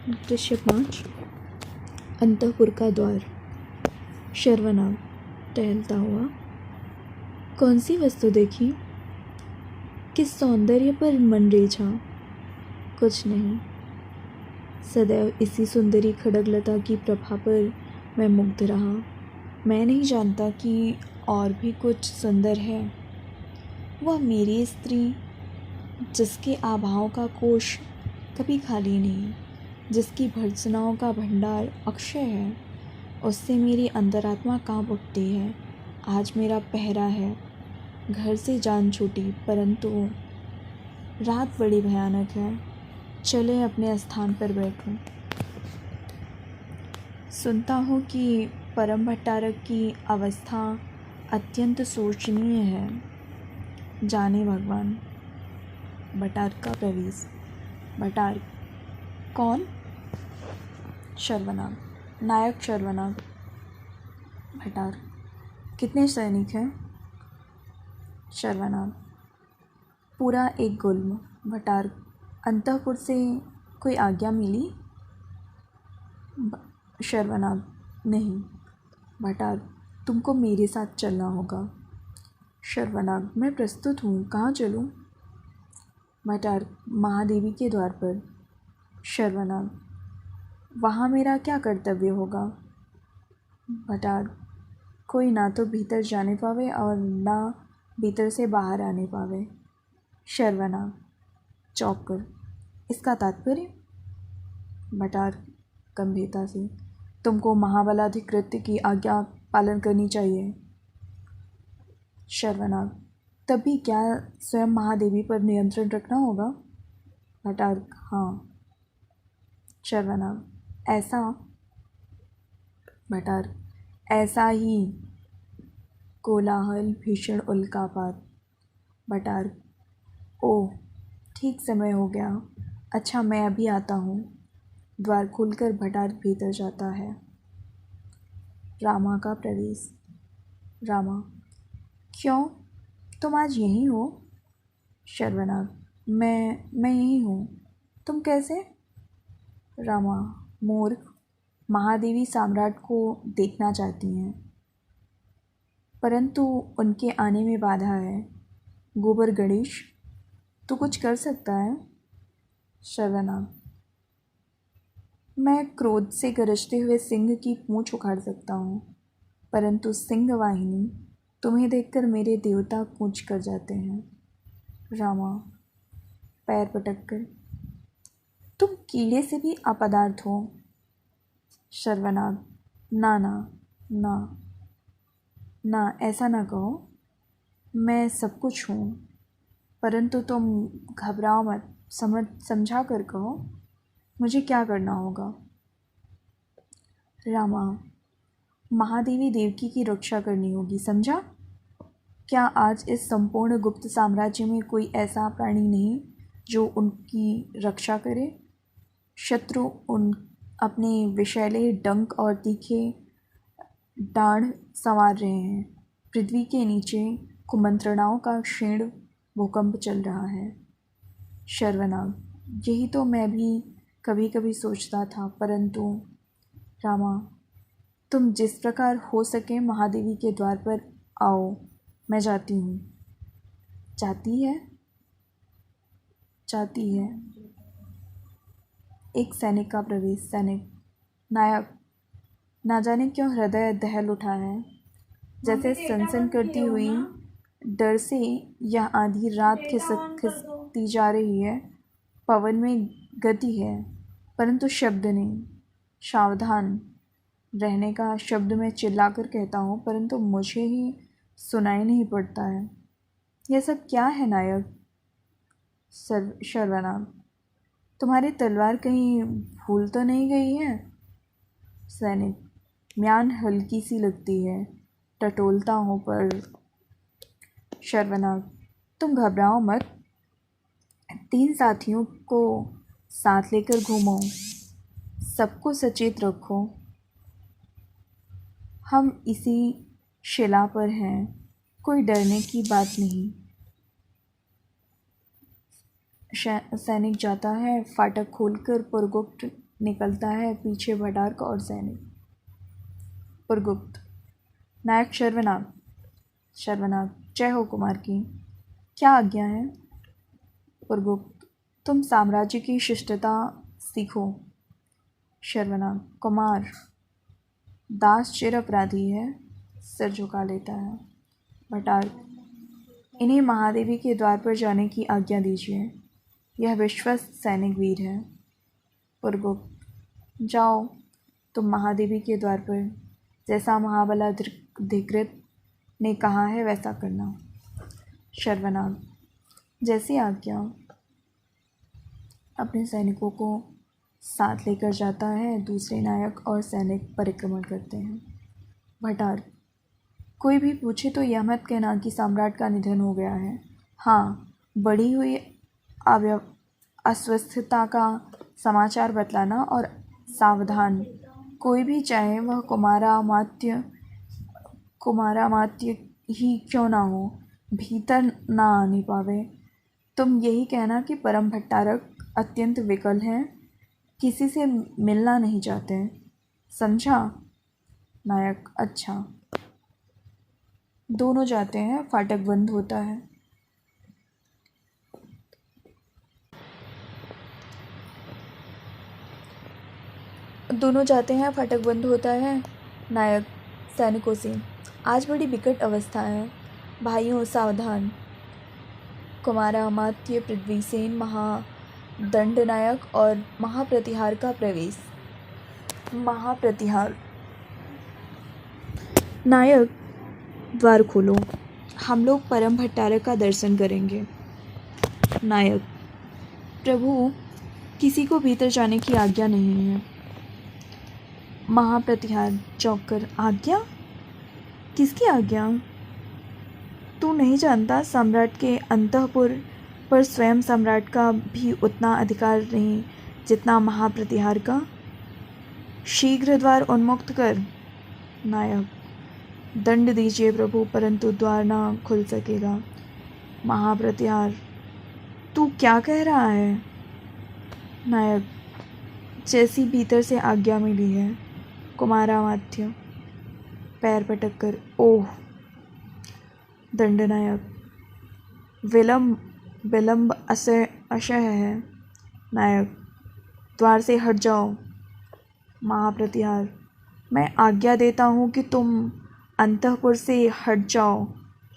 दृश्य 5। अंतःपुर का द्वार। शर्वनाग टहलता हुआ। कौन सी वस्तु देखी? किस सौंदर्य पर मन रेझा? कुछ नहीं। सदैव इसी सुंदरी खड़गलता की प्रभा पर मैं मुग्ध रहा। मैं नहीं जानता कि और भी कुछ सुंदर है। वह मेरी स्त्री, जिसके आभाओं का कोश कभी खाली नहीं, जिसकी भर्त्सनाओं का भंडार अक्षय है, उससे मेरी अंतरात्मा कांप उठती है। आज मेरा पहरा है। घर से जान छूटी, परंतु रात बड़ी भयानक है। चले अपने स्थान पर बैठूं। सुनता हूँ कि परम भट्टारक की अवस्था अत्यंत शोचनीय है। जाने भगवान। भट्टारक का प्रवेश। भट्टारक कौन? शर्वनाग। नायक शर्वनाग। भट्टारक कितने सैनिक हैं? शर्वनाग पूरा एक गुल्म। भट्टारक अंतःपुर से कोई आज्ञा मिली? शर्वनाग नहीं। भट्टारक तुमको मेरे साथ चलना होगा। शर्वनाग मैं प्रस्तुत हूँ, कहाँ चलूँ? भट्टारक महादेवी के द्वार पर। शर्वनाग वहाँ मेरा क्या कर्तव्य होगा? भट्टारक कोई ना तो भीतर जाने पावे और ना भीतर से बाहर आने पावे। शर्वनाग चौंक कर, इसका तात्पर्य? भट्टारक गंभीरता से, तुमको महाबलाधिकृत की आज्ञा पालन करनी चाहिए। शर्वनाग तभी क्या स्वयं महादेवी पर नियंत्रण रखना होगा? भट्टारक हाँ। शर्वनाग ऐसा? भट्टारक ऐसा ही। कोलाहल भीषण उल्कापात। भट्टारक ओह, ठीक समय हो गया। अच्छा मैं अभी आता हूँ। द्वार खुलकर भट्टारक भीतर जाता है। रामा का प्रवेश। रामा क्यों, तुम आज यहीं हो? शर्वनाग मैं यहीं हूँ। तुम कैसे? रामा मूर्ख, महादेवी सम्राट को देखना चाहती हैं, परंतु उनके आने में बाधा है। गोबर गणेश तू कुछ कर सकता है? शर्वनाग मैं क्रोध से गरजते हुए सिंह की पूंछ उखाड़ सकता हूँ, परंतु सिंह वाहिनी तुम्हें देखकर मेरे देवता कूच कर जाते हैं। रामा पैर पटक कर, तुम कीड़े से भी अपदार्थ हो। शर्वनाग ना ना ना ना, ऐसा ना कहो। मैं सब कुछ हूँ, परंतु तुम घबराओ मत। समझा कर कहो, मुझे क्या करना होगा? रामा महादेवी देवकी की रक्षा करनी होगी, समझा? क्या आज इस संपूर्ण गुप्त साम्राज्य में कोई ऐसा प्राणी नहीं जो उनकी रक्षा करे? शत्रु उन अपने विषैले डंक और तीखे डाढ़ संवार रहे हैं। पृथ्वी के नीचे कुमंत्रणाओं का क्षीण भूकंप चल रहा है। शर्वनाग यही तो मैं भी कभी कभी सोचता था, परंतु रामा तुम जिस प्रकार हो सके महादेवी के द्वार पर आओ। मैं जाती हूँ। जाती है? जाती है। एक सैनिक का प्रवेश। सैनिक नायक ना जाने क्यों हृदय दहल उठा है, जैसे सनसन करती हुई डर से यह आधी रात खिसकती जा रही है। पवन में गति है, परंतु शब्द नहीं। सावधान रहने का शब्द मैं चिल्लाकर कहता हूँ, परंतु मुझे ही सुनाई नहीं पड़ता है। यह सब क्या है नायक? शर्वनाग तुम्हारी तलवार कहीं भूल तो नहीं गई है? सैनिक म्यान हल्की सी लगती है, टटोलता हूँ पर। शर्वनाग तुम घबराओ मत। 3 साथियों को साथ लेकर घूमो, सबको सचेत रखो। हम इसी शिला पर हैं, कोई डरने की बात नहीं। सैनिक जाता है। फाटक खोलकर पुरगुप्त निकलता है पीछे भटारक और सैनिक। पुरगुप्त, नायक शर्वनाग। शर्वनाग, जय हो कुमार की, क्या आज्ञा है? पुरगुप्त, तुम साम्राज्य की शिष्टता सीखो। शर्वनाग, कुमार, दास चिर अपराधी है, सिर झुका लेता है। भटारक, इन्हें महादेवी के द्वार पर जाने की आज्ञा दीजिए, यह विश्वस्त सैनिक वीर है। पुरगुप्त, जाओ, तुम महादेवी के द्वार पर, जैसा महाबलाधिकृत ने कहा है वैसा करना। शर्वनाग, जैसी आज्ञा। अपने सैनिकों को साथ लेकर जाता है। दूसरे नायक और सैनिक परिक्रमण करते हैं। भटारक, कोई भी पूछे तो यह मत कहना कि सम्राट का निधन हो गया है। हाँ, बढ़ी हुई अस्वस्थता का समाचार बतलाना, और सावधान, कोई भी चाहे वह कुमारामात्य ही क्यों ना हो, भीतर ना आने पावे। तुम यही कहना कि परम भट्टारक अत्यंत विकल हैं, किसी से मिलना नहीं चाहते, समझा? नायक, अच्छा। दोनों जाते हैं, फाटक बंद होता है। दोनों जाते हैं, फाटक बंद होता है। नायक सैनिकों से, आज बड़ी विकट अवस्था है, भाइयों सावधान। कुमारा अमात्य पृथ्वीसेन महादंडनायक और महाप्रतिहार का प्रवेश। महाप्रतिहार, नायक द्वार खोलो, हम लोग परम भट्टारक का दर्शन करेंगे। नायक, प्रभु, किसी को भीतर जाने की आज्ञा नहीं है। महाप्रतिहार चौंक कर, आज्ञा? किसकी आज्ञा? तू नहीं जानता, सम्राट के अंतःपुर पर स्वयं सम्राट का भी उतना अधिकार नहीं जितना महाप्रतिहार का। शीघ्र द्वार उन्मुक्त कर। नायक, दंड दीजिए प्रभु, परंतु द्वार ना खुल सकेगा। महाप्रतिहार, तू क्या कह रहा है? नायक, जैसी भीतर से आज्ञा मिली है। कुमारामात्य पैर पटक कर, ओह। दंडनायक, विलंब अशय है। नायक, द्वार से हट जाओ। महाप्रतिहार, मैं आज्ञा देता हूँ कि तुम अंतःपुर से हट जाओ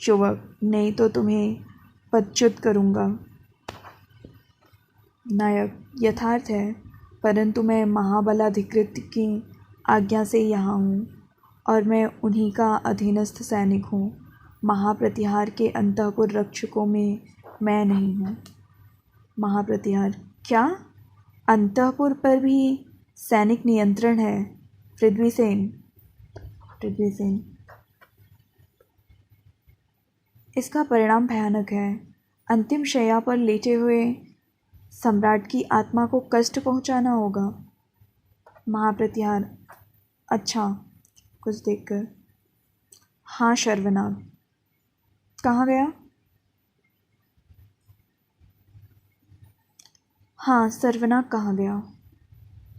युवक, नहीं तो तुम्हें पदच्युत करूँगा। नायक, यथार्थ है, परंतु मैं महाबलाधिकृत की आज्ञा से यहाँ हूँ, और मैं उन्हीं का अधीनस्थ सैनिक हूँ। महाप्रतिहार के अंतःपुर रक्षकों में मैं नहीं हूँ। महाप्रतिहार, क्या? अंतःपुर पर भी सैनिक नियंत्रण है? पृथ्वीसेन, इसका परिणाम भयानक है। अंतिम शैया पर लेटे हुए सम्राट की आत्मा को कष्ट पहुंचाना होगा। महाप्रतिहार, अच्छा, कुछ देखकर, हाँ शर्वनाग, कहाँ गया? हाँ, सर्वनाग कहाँ गया?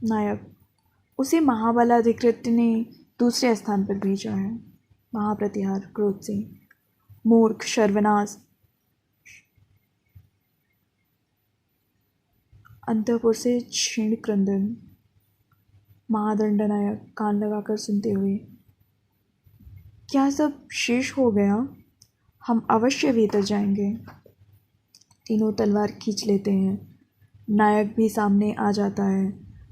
नायक, उसे महाबलाधिकृत ने दूसरे स्थान पर भेजा है। महाप्रतिहार क्रोध से, मूर्ख, सर्वनाश। अंतःपुर से क्षीण क्रंदन। महादंडनायक कान लगाकर सुनते हुए, क्या सब शेष हो गया? हम अवश्य भीतर जाएंगे। तीनों तलवार खींच लेते हैं। नायक भी सामने आ जाता है।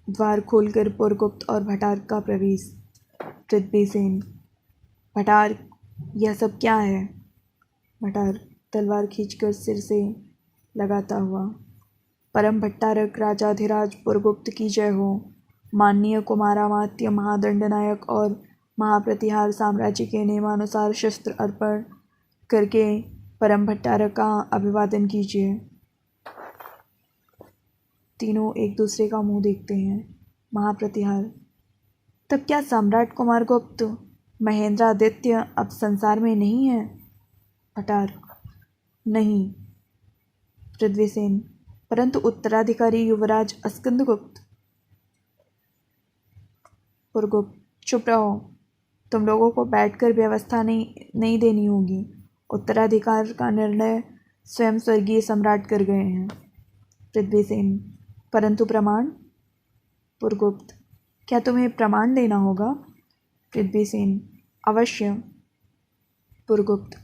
द्वार खोलकर पुरगुप्त और भटारक का प्रवेश। पृथ्वीसेन, भटारक, यह सब क्या है? भटारक तलवार खींचकर सिर से लगाता हुआ, परम भट्टारक राजाधिराज पुरगुप्त की जय हो। माननीय कुमारामात्य महादंडनायक और महाप्रतिहार साम्राज्य के नियमानुसार शस्त्र अर्पण करके परम भट्टारक का अभिवादन कीजिए। तीनों एक दूसरे का मुंह देखते हैं। महाप्रतिहार, तब क्या सम्राट कुमारगुप्त महेंद्रादित्य अब संसार में नहीं है? भटारक, नहीं। पृथ्वीसेन, परंतु उत्तराधिकारी युवराज अस्कंदगुप्त? पुरगुप्त, चुप रहो। तुम लोगों को बैठकर व्यवस्था नहीं देनी होगी। उत्तराधिकार का निर्णय स्वयं स्वर्गीय सम्राट कर गए हैं। पृथ्वीसेन, परंतु प्रमाण? पुरगुप्त, क्या तुम्हें प्रमाण देना होगा? पृथ्वीसेन, अवश्य। पुरगुप्त,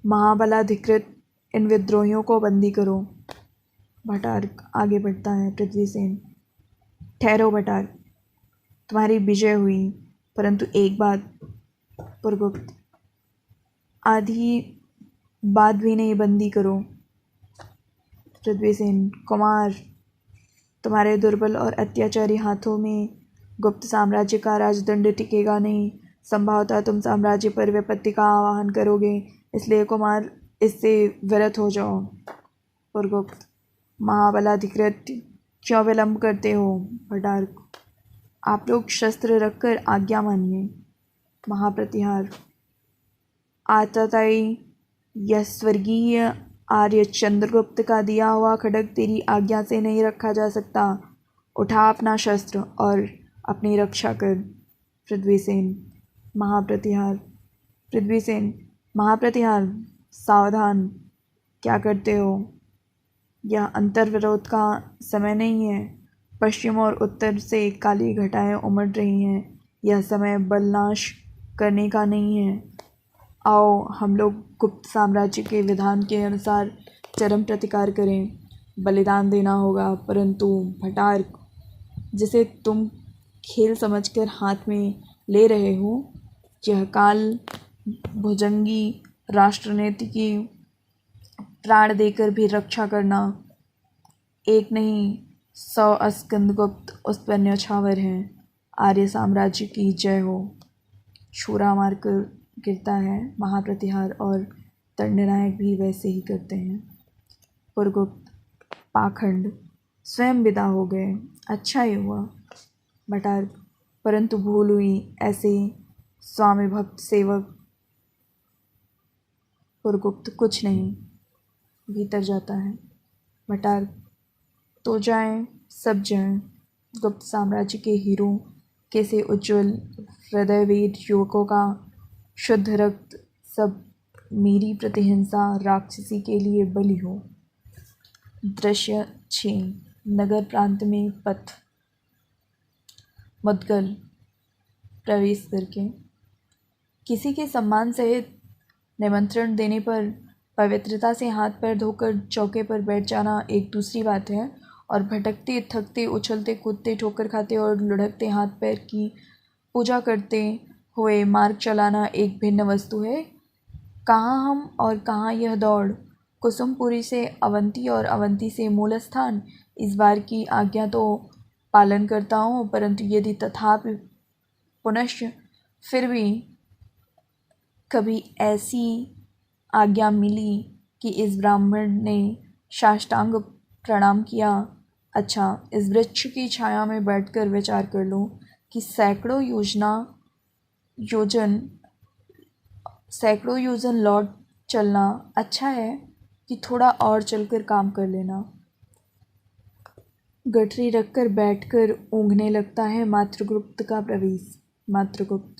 महाबलाधिकृत इन विद्रोहियों को बंदी करो। भटार्क आगे बढ़ता है। पृथ्वीसेन, ठहरो भटार्क, तुम्हारी विजय हुई, परंतु एक बात। पुरगुप्त, आधी बात भी नहीं, बंदी करो। पृथ्वीसेन, कुमार, तुम्हारे दुर्बल और अत्याचारी हाथों में गुप्त साम्राज्य का राजदंड टिकेगा नहीं। संभवतः तुम साम्राज्य पर विपत्ति का आह्वान करोगे, इसलिए कुमार इससे विरत हो जाओ। पुरगुप्त, महाबलाधिकृत, क्यों विलंब करते हो? भटार्क, आप लोग शस्त्र रखकर आज्ञा मानिए। महाप्रतिहार, आतताई, यह स्वर्गीय आर्य चंद्रगुप्त का दिया हुआ खड्ग तेरी आज्ञा से नहीं रखा जा सकता। उठा अपना शस्त्र और अपनी रक्षा कर। पृथ्वीसेन, महाप्रतिहार। पृथ्वीसेन, महाप्रतिहार, सावधान, क्या करते हो? यह अंतर्विरोध का समय नहीं है। पश्चिम और उत्तर से काली घटाएं उमड़ रही हैं। यह समय बलनाश करने का नहीं है। आओ हम लोग गुप्त साम्राज्य के विधान के अनुसार चरम प्रतिकार करें। बलिदान देना होगा, परंतु भटार्क, जिसे तुम खेल समझकर हाथ में ले रहे हो, यह काल भुजंगी राष्ट्रनीति की प्राण देकर भी रक्षा करना। एक नहीं 100 स्कंदगुप्त उस पर न्यौछावर हैं। आर्य साम्राज्य की जय हो। छुरा मारकर गिरता है महाप्रतिहार, और दंडनायक भी वैसे ही करते हैं। पुरगुप्त, पाखंड, स्वयं विदा हो गए, अच्छा ही हुआ। भटार्क, परंतु भूल हुई, ऐसे स्वामी भक्त सेवक। पुरगुप्त, कुछ नहीं, भीतर जाता है। भटार्क, तो जाएं, सब जाएं। गुप्त साम्राज्य के हीरो कैसे उज्जवल हृदयवीर युवकों का शुद्ध रक्त सब मेरी प्रतिहिंसा राक्षसी के लिए बलि हो। दृश्य 6, नगर प्रांत में पथ। मुद्गल प्रवेश करके किसी के सम्मान सहित निमंत्रण देने पर पवित्रता से हाथ पैर धोकर चौके पर बैठ जाना एक दूसरी बात है, और भटकते थकते उछलते कूदते ठोकर खाते और लुढ़कते हाथ पैर की पूजा करते हुए मार्ग चलाना एक भिन्न वस्तु है। कहाँ हम और कहाँ यह दौड़। कुसुमपुरी से अवंती और अवंती से मूल स्थान। इस बार की आज्ञा तो पालन करता हूँ, परंतु यदि तथापि पुनश्च फिर भी कभी ऐसी आज्ञा मिली कि इस ब्राह्मण ने साष्टांग प्रणाम किया, अच्छा, इस वृक्ष की छाया में बैठकर विचार कर लो कि सैकड़ों योजन लौट चलना अच्छा है कि थोड़ा और चलकर काम कर लेना। गठरी रखकर बैठकर ऊँघने लगता है मातृगुप्त का प्रवेश। मातृगुप्त,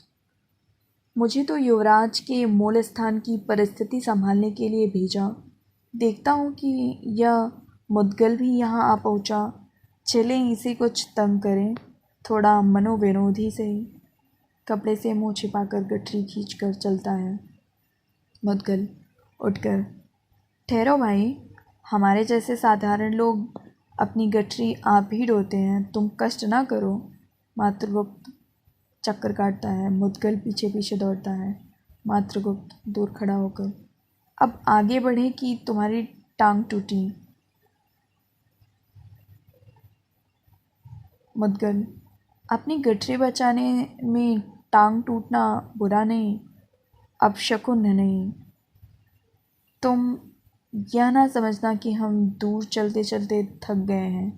मुझे तो युवराज के मूल स्थान की परिस्थिति संभालने के लिए भेजा। देखता हूँ कि यह मुद्गल भी यहाँ आ पहुँचा। चलें इसे कुछ तंग करें, थोड़ा मनोविनोदी से। कपड़े से मुँह छिपाकर गठरी खींचकर चलता है। मुद्गल उठकर, ठहरो भाई, हमारे जैसे साधारण लोग अपनी गठरी आप ही ढोते हैं, तुम कष्ट ना करो। मातृगुप्त चक्कर काटता है। मुद्गल पीछे पीछे दौड़ता है। मातृगुप्त दूर खड़ा होकर, अब आगे बढ़े कि तुम्हारी टांग टूटी। मुद्गल, अपनी गठरी बचाने में टांग टूटना बुरा नहीं, अब शकुन नहीं। तुम यह ना समझना कि हम दूर चलते चलते थक गए हैं।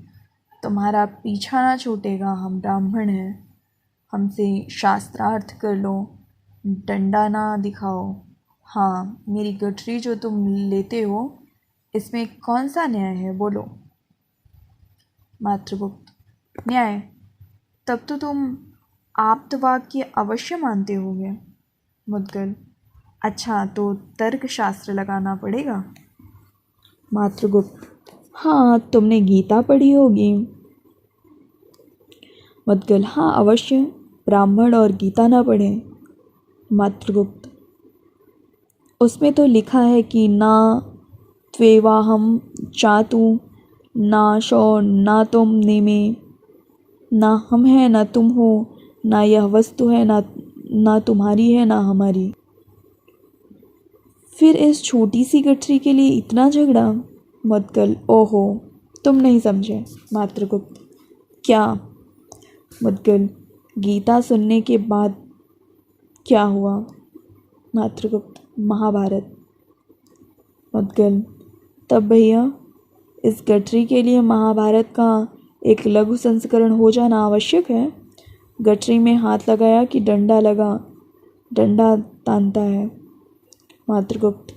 तुम्हारा पीछा ना छूटेगा, हम ब्राह्मण हैं, हमसे शास्त्रार्थ कर लो, डंडा ना दिखाओ। हाँ, मेरी गठरी जो तुम लेते हो, इसमें कौन सा न्याय है, बोलो। मातृगुप्त, न्याय? तब तो तुम आप तो वाक्य अवश्य मानते होंगे। मुद्गल, अच्छा तो तर्कशास्त्र लगाना पड़ेगा। मातृगुप्त, हाँ तुमने गीता पढ़ी होगी। मुद्गल, हाँ अवश्य, ब्राह्मण और गीता ना पढ़े। मातृगुप्त, उसमें तो लिखा है कि ना त्वेवाहम चातु ना शो ना तुम नेमे, ना हम है ना तुम हो, ना यह वस्तु है ना तुम्हारी है ना हमारी। फिर इस छोटी सी गठरी के लिए इतना झगड़ा। मुद्गल, ओहो तुम नहीं समझे। मातृगुप्त, क्या? मुद्गल, गीता सुनने के बाद क्या हुआ? मातृगुप्त, महाभारत। मुद्गल, तब भैया इस गठरी के लिए महाभारत का एक लघु संस्करण हो जाना आवश्यक है। गठरी में हाथ लगाया कि डंडा लगा, डंडा तानता है। मातृगुप्त,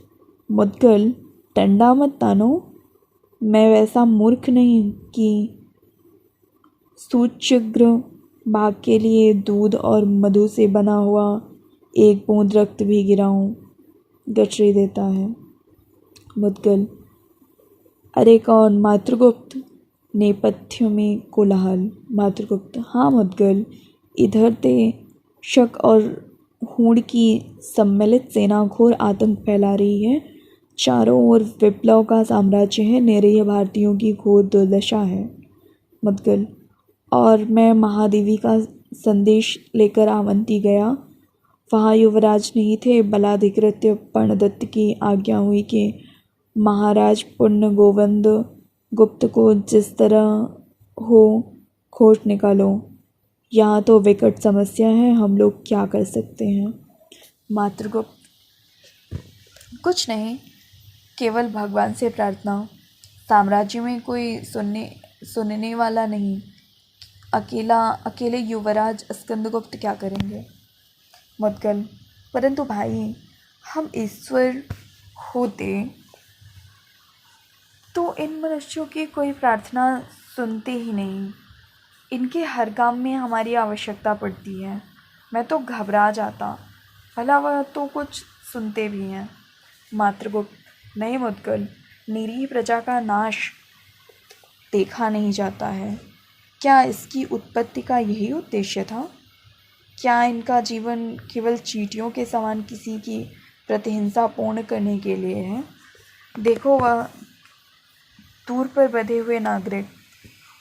मुद्गल, डंडा मत तानो, मैं वैसा मूर्ख नहीं कि सूच्यग्र भाग के लिए दूध और मधु से बना हुआ एक बूंद रक्त भी गिराऊं। गठरी देता है। मुद्गल, अरे कौन? मातृगुप्त, नेपथ्य में कोलाहल। मातृगुप्त, हाँ मुद्गल, इधर ते शक और हूण की सम्मिलित सेना घोर आतंक फैला रही है। चारों ओर विप्लव का साम्राज्य है, निरीह भारतीयों की घोर दुर्दशा है। मुद्गल, और मैं महादेवी का संदेश लेकर आवंती गया। वहाँ युवराज नहीं थे, बलाधिकृत्य पर्णदत्त की आज्ञा हुई कि महाराज पुण्य गोविंद गुप्त को जिस तरह हो खोज निकालो। यहाँ तो विकट समस्या है, हम लोग क्या कर सकते हैं? मातृगुप्त, कुछ नहीं, केवल भगवान से प्रार्थना। साम्राज्य में कोई सुनने वाला नहीं, अकेले युवराज स्कंदगुप्त क्या करेंगे? मुद्गल, परंतु भाई हम ईश्वर होते तो इन मनुष्यों की कोई प्रार्थना सुनते ही नहीं। इनके हर काम में हमारी आवश्यकता पड़ती है। मैं तो घबरा जाता, भला वह तो कुछ सुनते भी हैं। मातृगुप्त, नहीं मुद्गल, निरीह प्रजा का नाश देखा नहीं जाता है। क्या इसकी उत्पत्ति का यही उद्देश्य था? क्या इनका जीवन केवल चींटियों के समान किसी की प्रतिहिंसा पूर्ण करने के लिए है? देखो वह दूर पर बंधे हुए नागरिक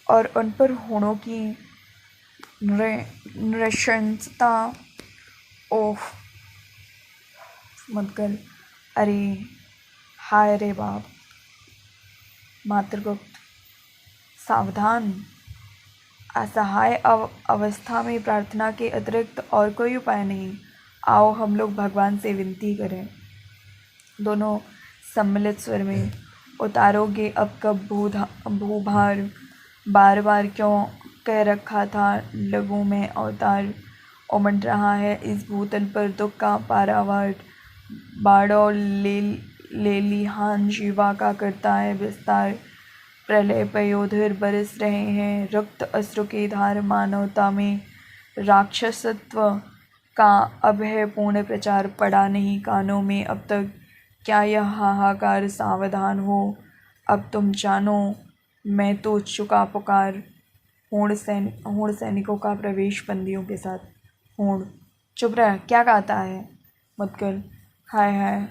और उन पर होड़ों की नृशंसता। ओह! मुद्गल, अरे हाय रे बाप। मातृगुप्त, सावधान, असहाय अवस्था में प्रार्थना के अतिरिक्त और कोई उपाय नहीं। आओ हम लोग भगवान से विनती करें। दोनों सम्मिलित स्वर में, उतारोगे अब कब भूभार, बार बार क्यों कह रखा था लगूं मैं अवतार। उमड़ रहा है इस भूतल पर दुख का पारावार, बाढ़ ले लिहान जीवा का करता है विस्तार। प्रलय पयोधर बरस रहे हैं रक्त अश्रु की धार, मानवता में राक्षसत्व का अब है पूर्ण प्रचार। पड़ा नहीं कानों में अब तक क्या यह हाहाकार, सावधान हो अब तुम जानो मैं तो चुका पुकार। होड़ सैनिकों का प्रवेश बंदियों के साथ। होड़, चुप रह, क्या गाता है? मुद्गल, हाय हाय,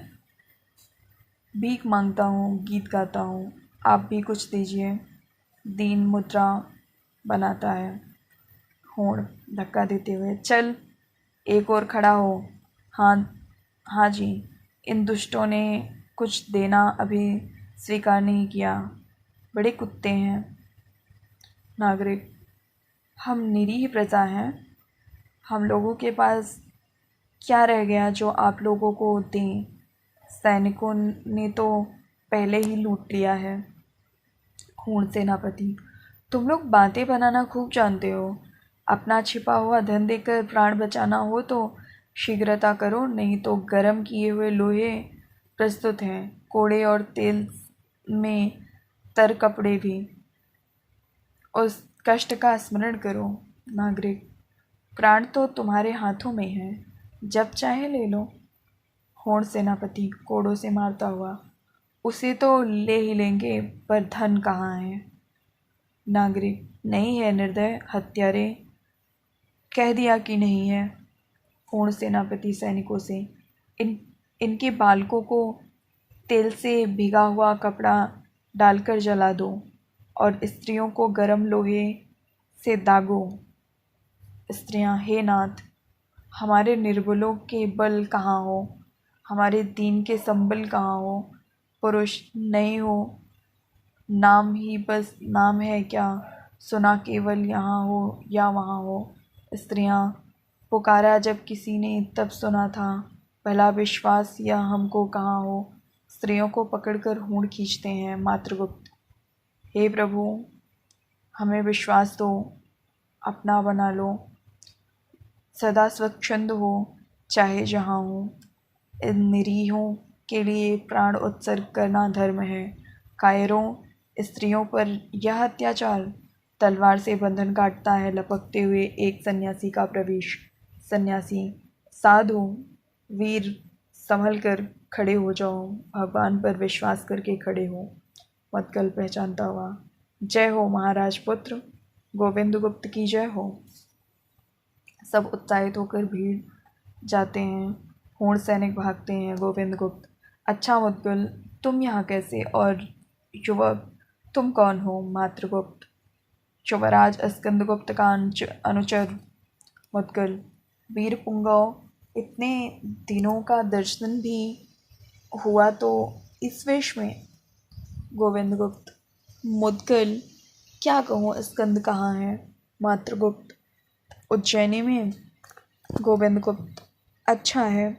भीख मांगता हूँ, गीत गाता हूँ, आप भी कुछ दीजिए। दीन मुद्रा बनाता है। होड़ धक्का देते हुए, चल एक और खड़ा हो। हाँ हाँ जी, इन दुष्टों ने कुछ देना अभी स्वीकार नहीं किया, बड़े कुत्ते हैं। नागरिक, हम निरीह प्रजा हैं, हम लोगों के पास क्या रह गया जो आप लोगों को दें? सैनिकों ने तो पहले ही लूट लिया है। खून सेनापति, तुम लोग बातें बनाना खूब जानते हो। अपना छिपा हुआ धन देकर प्राण बचाना हो तो शीघ्रता करो, नहीं तो गर्म किए हुए लोहे प्रस्तुत हैं, कोड़े और तेल में तर कपड़े भी। उस कष्ट का स्मरण करो। नागरिक, प्राण तो तुम्हारे हाथों में है, जब चाहे ले लो। होड़ सेनापति कोड़ों से मारता हुआ, उसे तो ले ही लेंगे, पर धन कहाँ है। नागरिक, नहीं है निर्दय हत्यारे, कह दिया कि नहीं है। होड़ सेनापति सैनिकों से, इन इनके बालकों को तेल से भिगा हुआ कपड़ा डालकर जला दो और स्त्रियों को गर्म लोहे से दागो। स्त्रियां, हे नाथ, हमारे निर्बलों के बल कहाँ हो, हमारे दीन के संबल कहाँ हो। पुरुष नहीं हो, नाम ही बस नाम है क्या, सुना केवल यहाँ हो या वहाँ हो। स्त्रियां, पुकारा जब किसी ने तब सुना था, भला विश्वास या हमको कहाँ हो। स्त्रियों को पकड़कर हूण खींचते हैं मातृगुप्त। हे प्रभु, हमें विश्वास दो, अपना बना लो, सदा स्वच्छंद हो, चाहे जहाँ हो। इन निरीहों के लिए प्राण उत्सर्ग करना धर्म है। कायरों, स्त्रियों पर यह अत्याचार। तलवार से बंधन काटता है लपकते हुए एक सन्यासी का प्रवेश। सन्यासी, साधु वीर, संभल कर खड़े हो जाओ, भगवान पर विश्वास करके खड़े हो। मतकल पहचानता हुआ, जय हो महाराज पुत्र, गोविंद गुप्त की जय हो। सब उत्साहित होकर भीड़ जाते हैं। होड़ सैनिक भागते हैं। गोविंद गुप्त, अच्छा मुद्गल, तुम यहाँ कैसे, और युवक तुम कौन हो। मातृगुप्त, युवराज स्कंदगुप्त का अनुचर। मुद्गल, वीर पुंगव, इतने दिनों का दर्शन भी हुआ तो इस वेश में। गोविंद गुप्त, मुद्गल, क्या कहूँ, स्कंद कहाँ है। मातृगुप्त, उज्जैनी में। गोविंद गुप्त, अच्छा है,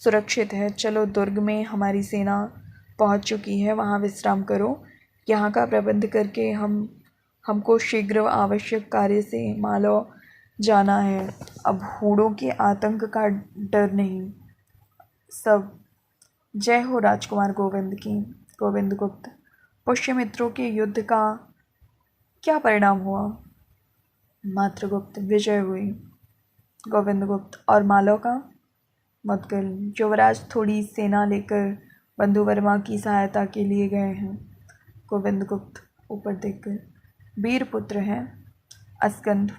सुरक्षित है, चलो दुर्ग में हमारी सेना पहुंच चुकी है, वहां विश्राम करो। यहाँ का प्रबंध करके हमको शीघ्र आवश्यक कार्य से मालव जाना है। अब हूणों के आतंक का डर नहीं। सब, जय हो राजकुमार गोविंद की। गोविंद गुप्त, पुष्यमित्रों के युद्ध का क्या परिणाम हुआ। मातृगुप्त, विजय हुई। गोविंद गुप्त, और मालव का। मुद्गल, युवराज थोड़ी सेना लेकर बंधुवर्मा की सहायता के लिए गए हैं। गोविंद गुप्त ऊपर देखकर, वीर पुत्र हैं। अस्कंद,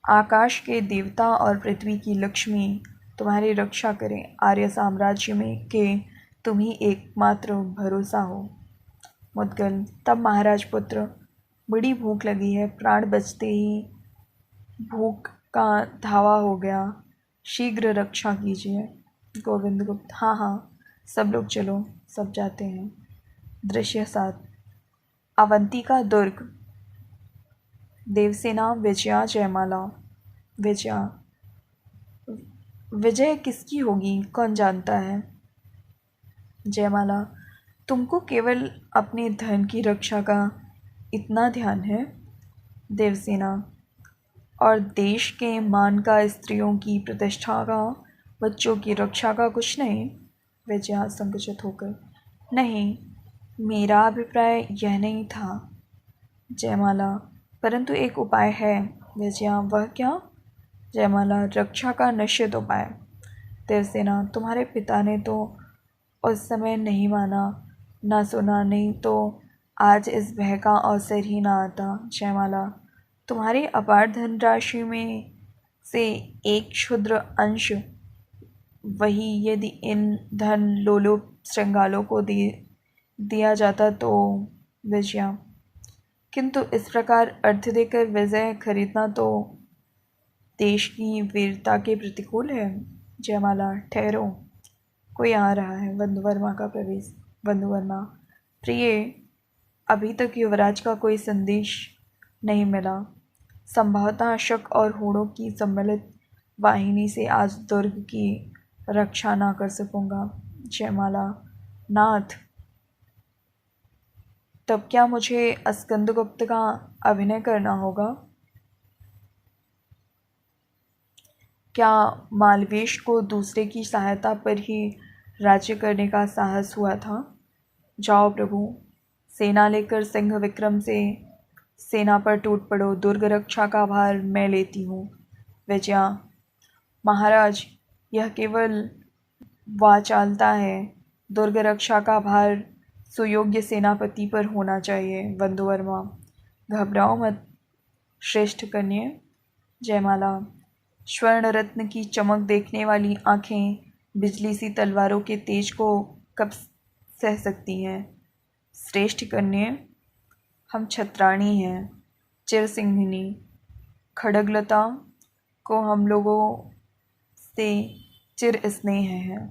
आकाश के देवता और पृथ्वी की लक्ष्मी तुम्हारी रक्षा करें। आर्य साम्राज्य में के तुम ही एकमात्र भरोसा हो। मुद्गल, तब महाराज पुत्र, बड़ी भूख लगी है, प्राण बचते ही भूख का धावा हो गया, शीघ्र रक्षा कीजिए। गोविंद गुप्त, हाँ हाँ, सब लोग चलो। सब जाते हैं। दृश्य 7, अवंतिका दुर्ग। देवसेना विजया जयमाला। विजया, विजय किसकी होगी कौन जानता है। जयमाला, तुमको केवल अपने धन की रक्षा का इतना ध्यान है। देवसेना, और देश के मान का, स्त्रियों की प्रतिष्ठा का, बच्चों की रक्षा का कुछ नहीं। विजया संकुचित होकर, नहीं, मेरा अभिप्राय यह नहीं था। जयमाला, परंतु एक उपाय है। विजया, वह क्या। जयमाला, रक्षा का निश्चित उपाय। देवसेना, तुम्हारे पिता ने तो उस समय नहीं माना, ना सुना, नहीं तो आज इस भय का अवसर ही ना आता। जयमाला, तुम्हारी अपार धनराशि में से एक क्षुद्र अंश, वही यदि इन धन लोलुप श्रृंगालों को दिया जाता तो। विजया, किंतु इस प्रकार अर्थ देकर विजय खरीदना तो देश की वीरता के प्रतिकूल है। जयमाला, ठहरो, कोई आ रहा है। बंधुवर्मा का प्रवेश। बंधुवर्मा, प्रिय, अभी तक युवराज का कोई संदेश नहीं मिला। संभवतः शक और हूणों की सम्मिलित वाहिनी से आज दुर्ग की रक्षा ना कर सकूंगा। जयमाला, नाथ, तब क्या मुझे स्कंदगुप्त का अभिनय करना होगा। क्या मालवेश को दूसरे की सहायता पर ही राज्य करने का साहस हुआ था। जाओ प्रभु, सेना लेकर सिंह विक्रम से सेना पर टूट पड़ो। दुर्ग रक्षा का भार मैं लेती हूँ। विजया, महाराज, यह केवल वाचालता है। दुर्ग रक्षा का भार सुयोग्य सेनापति पर होना चाहिए। बंधुवर्मा, घबराओ मत श्रेष्ठ कन्या। जयमाला, स्वर्ण रत्न की चमक देखने वाली आंखें बिजली सी तलवारों के तेज को कब सह सकती हैं। श्रेष्ठ कन्या, हम छत्राणी हैं, चिरसिंहिनी, खड्गलता को हम लोगों से चिर स्नेह है।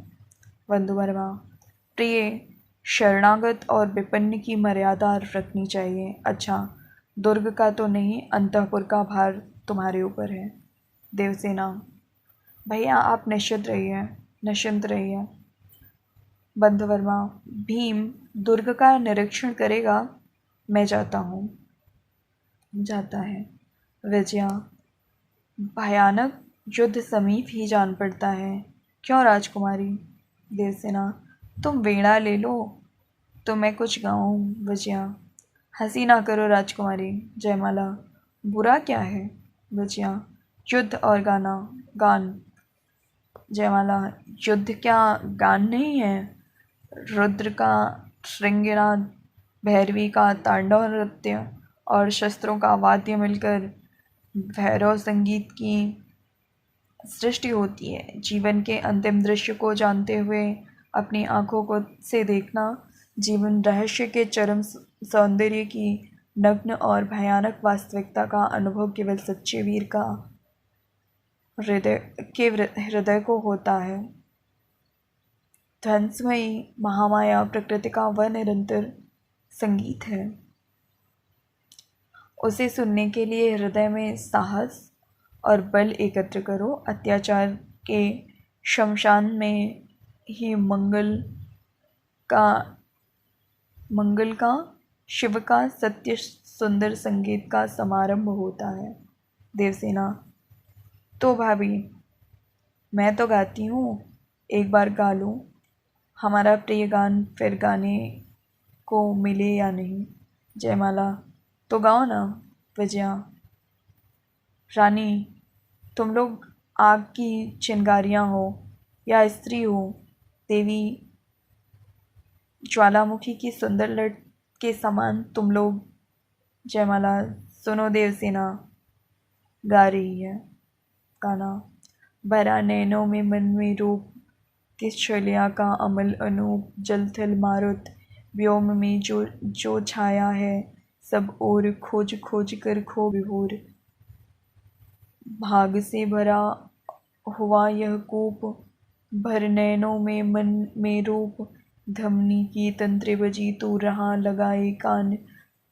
बंधुवर्मा, प्रिय, शरणागत और विपन्न की मर्यादा रखनी चाहिए। अच्छा, दुर्ग का तो नहीं, अंतःपुर का भार तुम्हारे ऊपर है। देवसेना, भैया आप निश्चिंत रहिए, निश्चिंत रहिए। बंधुवर्मा, भीम दुर्ग का निरीक्षण करेगा, मैं जाता हूँ। जाता है। विजया, भयानक युद्ध समीप ही जान पड़ता है, क्यों राजकुमारी? देवसेना, तुम वीणा ले लो तो मैं कुछ गाऊं। विजया, हंसी ना करो राजकुमारी। जयमाला, बुरा क्या है? विजया, युद्ध और गान। जयमाला, युद्ध क्या गान नहीं है? रुद्र का श्रृंगनाद, भैरवी का तांडव नृत्य और शस्त्रों का वाद्य मिलकर भैरव संगीत की सृष्टि होती है। जीवन के अंतिम दृश्य को जानते हुए अपनी आंखों को से देखना, जीवन रहस्य के चरम सौंदर्य की नग्न और भयानक वास्तविकता का अनुभव केवल सच्चे वीर का हृदय को होता है। ध्वंसमयी महामाया प्रकृति का वह निरंतर संगीत है। उसे सुनने के लिए हृदय में साहस और बल एकत्र करो। अत्याचार के शमशान में ही मंगल का शिव का सत्य सुंदर संगीत का समारंभ होता है। देवसेना, तो भाभी, मैं तो गाती हूँ, एक बार गा लूँ। हमारा प्रिय गान फिर गाने को मिले या नहीं। जयमाला, तो गाओ ना। विजया, रानी, तुम लोग आग की चिंगारियाँ हो या स्त्री हो, देवी ज्वालामुखी की सुंदर लट के समान तुम लोग। जयमाला, सुनो देवसेना गा रही है गाना। भरा नैनों में मन में रूप, किस छलिया का अमल अनूप, जल थल मारुत व्योम में जो छाया है, सब ओर खोज खोज कर खो विभोर। भाग से भरा हुआ यह कूप, भर नैनों में मन में रूप, धमनी की तंत्रे बजी तू रहा लगाए कान,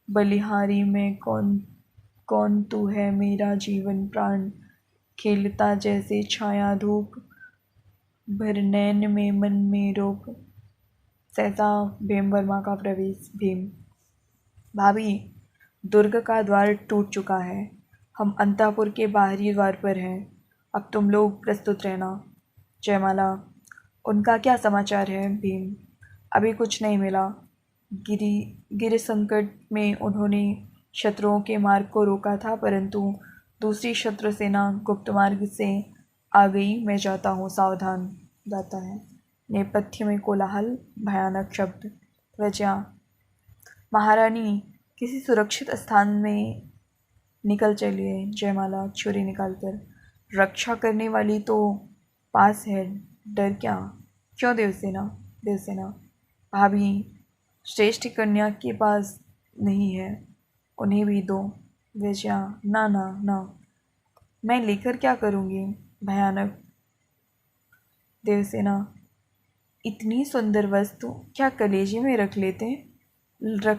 बलिहारी में कौन तू है मेरा जीवन प्राण, खेलता जैसे छाया धूप, भर नैन में मन में रूप। सहसा भीमवर्मा का प्रवेश। भीम, भाभी, दुर्ग का द्वार टूट चुका है, हम अंतःपुर के बाहरी द्वार पर हैं, अब तुम लोग प्रस्तुत रहना। जयमाला, उनका क्या समाचार है? भीम, अभी कुछ नहीं मिला। गिरि संकट में उन्होंने शत्रुओं के मार्ग को रोका था, परंतु दूसरी शत्रु सेना गुप्त मार्ग से आ गई। मैं जाता हूँ, सावधान। जाता है। नेपथ्य में कोलाहल, भयानक शब्द। विजया, महारानी, किसी सुरक्षित स्थान में निकल चलिए। जयमाला छुरी निकालकर, रक्षा करने वाली तो पास है, डर क्या? क्यों देवसेना? देवसेना, भाभी, श्रेष्ठ कन्या के पास नहीं है, उन्हें भी दो। विजया, ना ना ना, मैं लेकर क्या करूँगी? भयानक। देवसेना, इतनी सुंदर वस्तु क्या कलेजे में रख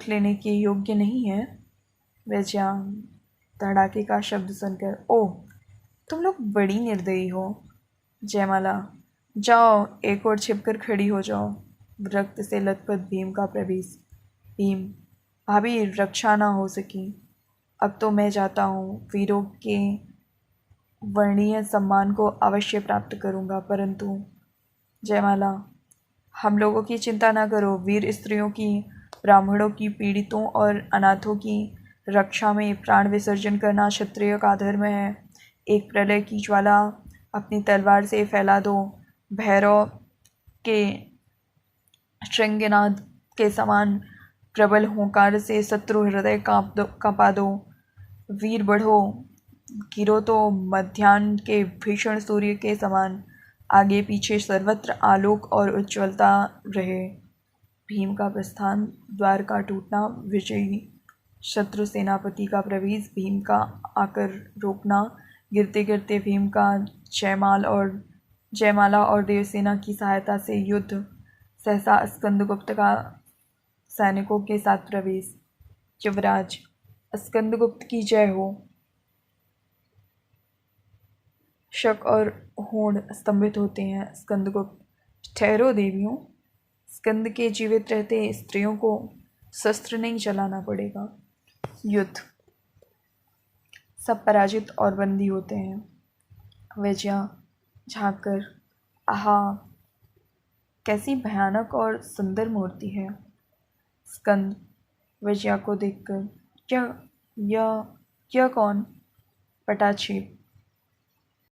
लेने के योग्य नहीं है? विजया, धड़ाके का शब्द सुनकर, ओह, तुम लोग बड़ी निर्दयी हो। जयमाला, जाओ एक और छिपकर खड़ी हो जाओ। रक्त से लथपथ भीम का प्रवेश। भीम, भाभी, रक्षा ना हो सकी, अब तो मैं जाता हूँ। वीरों के वर्णीय सम्मान को अवश्य प्राप्त करूँगा, परंतु। जयमाला, हम लोगों की चिंता ना करो, वीर स्त्रियों की, ब्राह्मणों की, पीड़ितों और अनाथों की रक्षा में प्राण विसर्जन करना क्षत्रिय का धर्म है। एक प्रलय की ज्वाला अपनी तलवार से फैला दो, भैरव के श्रृंगनाद के समान प्रबल हुंकार से शत्रु हृदय कांपा दो। वीर बढ़ो, गिरो तो मध्याह्न के भीषण सूर्य के समान, आगे पीछे सर्वत्र आलोक और उज्ज्वलता रहे। भीम का प्रस्थान, द्वार का टूटना, विजयी शत्रु सेनापति का प्रवेश, भीम का आकर रोकना, गिरते गिरते भीम का जयमाला और देवसेना की सहायता से युद्ध, सहसा स्कंदगुप्त का सैनिकों के साथ प्रवेश। युवराज, स्कंदगुप्त की जय हो। शक और होड़ स्तंभित होते हैं। स्कंदगुप्त, ठहरो देवियों, स्कंद के जीवित रहते स्त्रियों को शस्त्र नहीं चलाना पड़ेगा। युद्ध, सब पराजित और बंदी होते हैं। विजया झाँक कर, आहा, कैसी भयानक और सुंदर मूर्ति है। स्कंद विजया को देखकर, यह कौन? पटाक्षेप,